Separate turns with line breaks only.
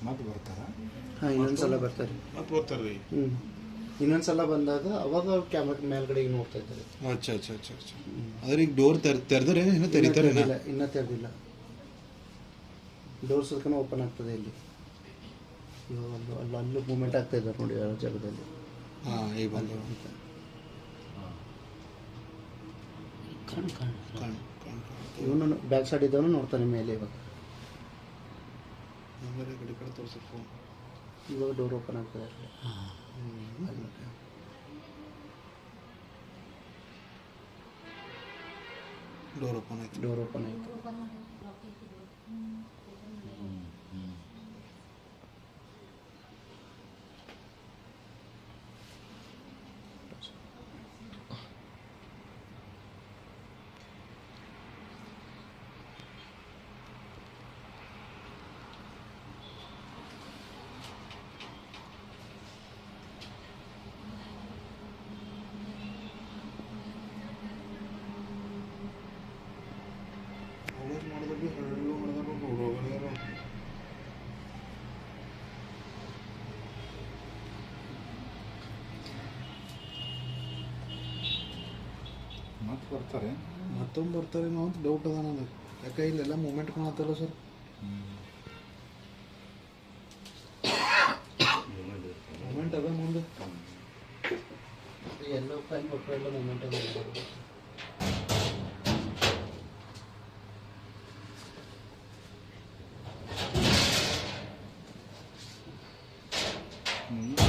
ಮತ್ತೆ ಬರ್ತಾರ?
ಹಾಂ, ಇನ್ನೊಂದ್ಸಲ ಬರ್ತಾರೆ.
ಮತ್ತೆ ಬರ್ತಾರೆ ರೀ.
ಇನ್ನೊಂದ್ಸಲ ಬಂದಾಗ ಅವಾಗ ಅವ್ರು ಕ್ಯಾಮ್ರಾ ಮೇಲ್ಗಡೆ ನೋಡ್ತಾ ಇದ್ದಾರೆ.
ಅಚ್ಚಾ ಅಚ್ಚಾ ಅಚ್ಚಾ ಅಚ್ಚಾ. ಅದ್ರ ಈಗ ಡೋರ್ ತೆರೆದ್ರೆ ಇನ್ನೂ ತೆರೀತಾರೆ?
ಇನ್ನೂ ತೆರೆದಿಲ್ಲ. ಡೋರ್ ಸ್ವಲ್ಪ ಓಪನ್ ಆಗ್ತದೆ ಇಲ್ಲಿ. ಇವಾಗ ಅಲ್ಲೂ ಮೂಮೆಂಟ್ ಆಗ್ತಾ ಇದ್ದಾರೆ ನೋಡಿ ಆ ಜಾಗದಲ್ಲಿ.
ಹಾಂ, ಈಗ ಬಂದು
ಇವನು ಬ್ಯಾಕ್ ಸೈಡ್ ಇದ್ದವನು ನೋಡ್ತಾನೆ ಮೇಲೆ.
ಕಡೆ ತೋರಿಸಿ ಫೋನ್.
ಇವಾಗ ಡೋರ್ ಓಪನ್ ಆಗ್ತದೆ.
ಡೋರ್ ಓಪನ್ ಆಯ್ತು.
ಡೋರ್ ಓಪನ್ ಆಯಿತು.
ಮತ್ತೆ ಬರ್ತಾರೆ? ಮತ್ತೊಮ್ಮೆ ಬರ್ತಾರೆ ಅಂತ ಡೌಟ್ ಅದ ನನಗೆ. ಯಾಕೆ ಇಲ್ಲೆಲ್ಲ ಮೂಮೆಂಟ್ ಕಾಣತ್ತಲ್ಲ ಸರ್? ಮೂಮೆಂಟ್ ಅದ ಮುಂದೆ.
ಎಲ್ಲೋ ಫೈನ್ ಕೊಟ್ಟರೆ ಎಲ್ಲ ಮೂಮೆಂಟ್ ಅದ.
ಹ್ಞೂ